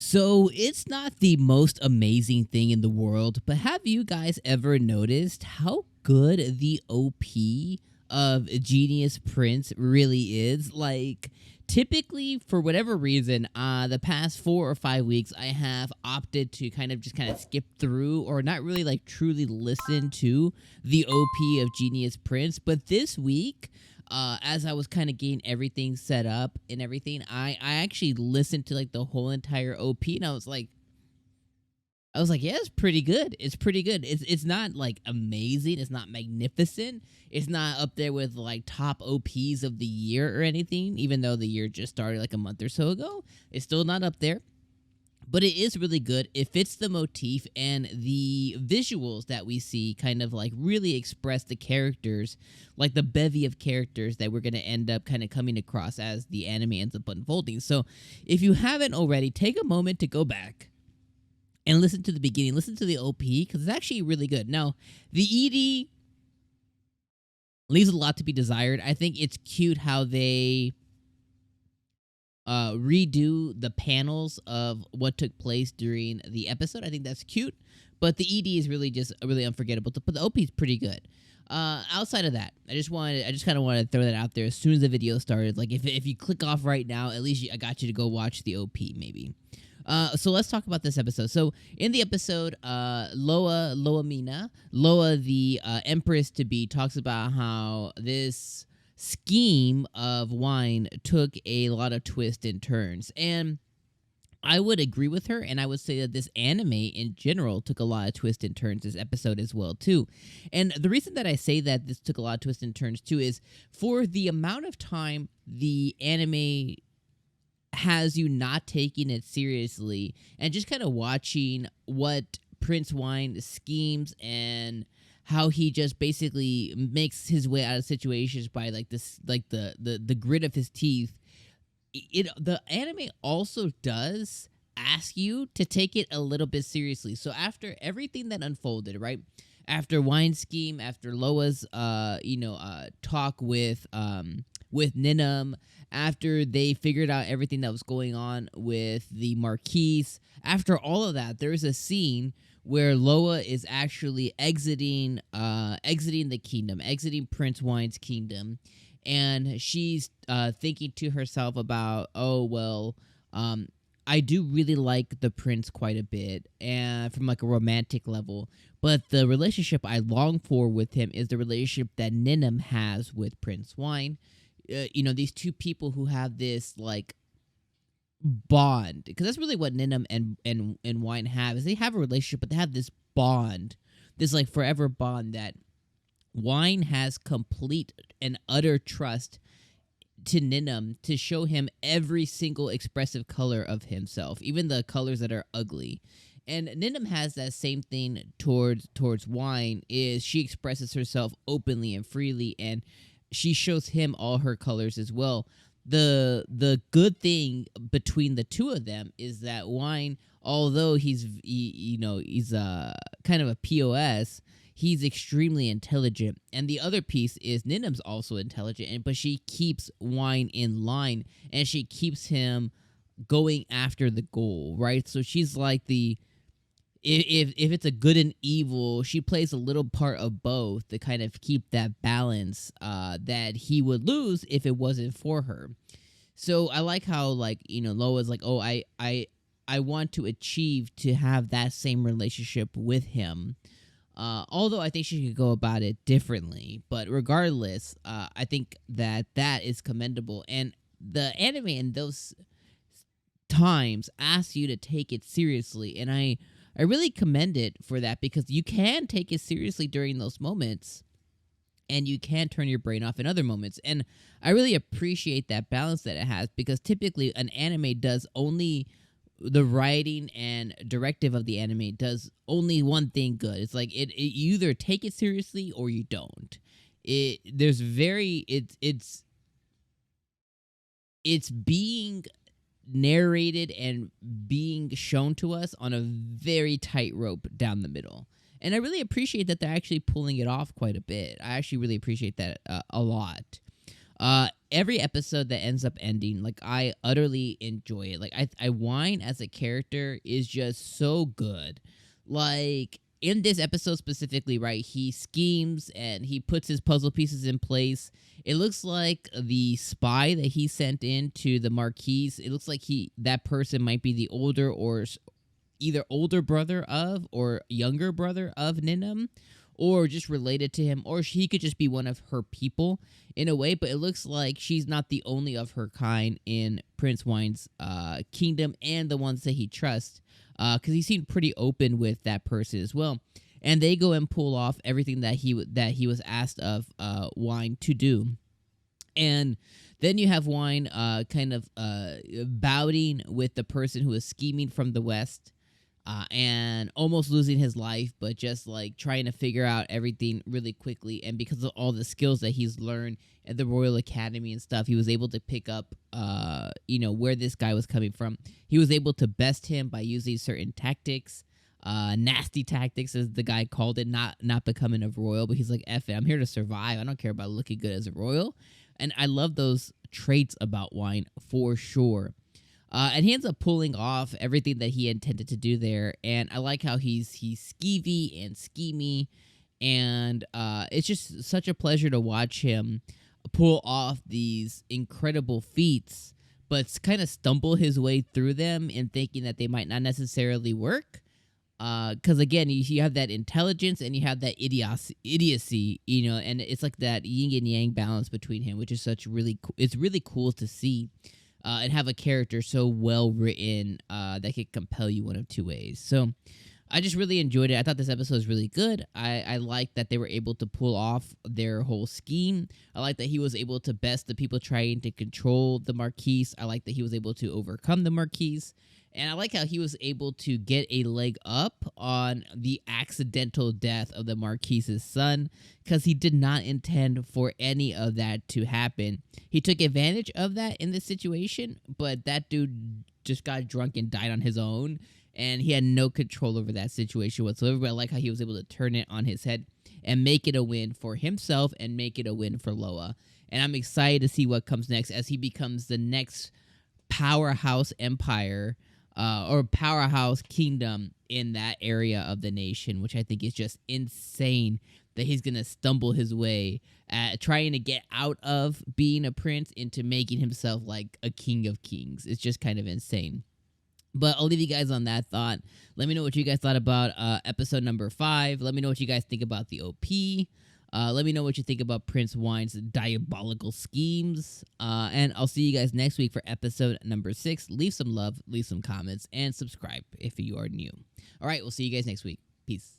So it's not the most amazing thing in the world, but have you guys ever noticed how good the OP of Genius Prince really is? Like, typically, for whatever reason, the past 4 or 5 weeks, I have opted to kind of skip through or not really like truly listen to the OP of Genius Prince. But this week, as I was kind of getting everything set up and everything, I actually listened to like the whole entire OP, and I was like, yeah, it's pretty good. It's pretty good. It's not like amazing. It's not magnificent. It's not up there with like top OPs of the year or anything. Even though the year just started like a month or so ago, it's still not up there. But it is really good. It fits the motif, and the visuals that we see kind of like really express the characters, like the bevy of characters that we're going to end up kind of coming across as the anime ends up unfolding. So if you haven't already, take a moment to go back and listen to the beginning. Listen to the OP, because it's actually really good. Now, the ED leaves a lot to be desired. I think it's cute how they redo the panels of what took place during the episode. I think that's cute, but the ED is really just really unforgettable. But the OP is pretty good. Outside of that, I just kind of wanted to throw that out there as soon as the video started. Like if you click off right now, at least I got you to go watch the OP maybe. So let's talk about this episode. So in the episode, Loa the Empress to be, talks about how this scheme of Wine took a lot of twists and turns. And I would agree with her, and I would say that this anime in general took a lot of twists and turns this episode as well, too. And the reason that I say that this took a lot of twists and turns, too, is for the amount of time the anime has you not taking it seriously and just kind of watching what Prince Wein schemes and how he just basically makes his way out of situations by like this, like the grit of his teeth. The anime also does ask you to take it a little bit seriously. So after everything that unfolded, right? After Wein's scheme, after Loa's talk with Ninem, after they figured out everything that was going on with the Marquise, after all of that, there's a scene where Loa is actually exiting the kingdom, exiting Prince Wein's kingdom, and she's thinking to herself about, I do really like the prince quite a bit, and from like a romantic level, but the relationship I long for with him is the relationship that Ninem has with Prince Wein. These two people who have this like bond, because that's really what Ninem and Wine have, is they have a relationship, but they have this bond, this like forever bond that Wine has complete and utter trust to Ninem to show him every single expressive color of himself, even the colors that are ugly. And Ninem has that same thing towards Wine, is she expresses herself openly and freely, and she shows him all her colors as well. The good thing between the two of them is that Wine, although he's kind of a POS, he's extremely intelligent. And the other piece is Ninem's also intelligent, but she keeps Wine in line, and she keeps him going after the goal, right? So she's like if it's a good and evil, she plays a little part of both to kind of keep that balance that he would lose if it wasn't for her. So I like how Loa's like, oh, I want to achieve to have that same relationship with him. Although I think she could go about it differently, but regardless, I think that is commendable. And the anime in those times asks you to take it seriously, and I really commend it for that, because you can take it seriously during those moments, and you can turn your brain off in other moments. And I really appreciate that balance that it has, because typically an anime does only, the writing and directive of the anime does only one thing good. It's like you either take it seriously or you don't. It's being narrated and being shown to us on a very tight rope down the middle. And I really appreciate that they're actually pulling it off quite a bit. I actually really appreciate that a lot. Every episode that ends up ending, like, I utterly enjoy it. Like, I Wine as a character is just so good. Like, in this episode specifically, right, he schemes and he puts his puzzle pieces in place. It looks like the spy that he sent in to the Marquise, it looks like that person might be the older or either older brother of or younger brother of Ninem, or just related to him, or he could just be one of her people in a way. But it looks like she's not the only of her kind in Prince Wein's kingdom and the ones that he trusts, because he seemed pretty open with that person as well. And they go and pull off everything that he was asked of Wine to do. And then you have Wine kind of bowing with the person who is scheming from the West, and almost losing his life, but just like trying to figure out everything really quickly. And because of all the skills that he's learned at the Royal Academy and stuff, he was able to pick up, where this guy was coming from. He was able to best him by using certain tactics, nasty tactics, as the guy called it, not becoming a royal, but he's like, F it, I'm here to survive. I don't care about looking good as a royal. And I love those traits about Wine for sure. And he ends up pulling off everything that he intended to do there. And I like how he's skeevy and schemy. And it's just such a pleasure to watch him pull off these incredible feats, but kind of stumble his way through them in thinking that they might not necessarily work. Because again, you have that intelligence and you have that idiocy, and it's like that yin and yang balance between him, which is it's really cool to see. And have a character so well written that could compel you one of two ways. So I just really enjoyed it. I thought this episode was really good. I like that they were able to pull off their whole scheme. I like that he was able to best the people trying to control the Marquise. I like that he was able to overcome the Marquise. And I like how he was able to get a leg up on the accidental death of the Marquise's son, because he did not intend for any of that to happen. He took advantage of that in this situation, but that dude just got drunk and died on his own, and he had no control over that situation whatsoever. But I like how he was able to turn it on his head and make it a win for himself and make it a win for Loa. And I'm excited to see what comes next as he becomes the next powerhouse empire, or powerhouse kingdom in that area of the nation, which I think is just insane that he's going to stumble his way at trying to get out of being a prince into making himself like a king of kings. It's just kind of insane. But I'll leave you guys on that thought. Let me know what you guys thought about episode number 5. Let me know what you guys think about the OP. Let me know what you think about Prince Wein's diabolical schemes. And I'll see you guys next week for episode number 6. Leave some love, leave some comments, and subscribe if you are new. All right, we'll see you guys next week. Peace.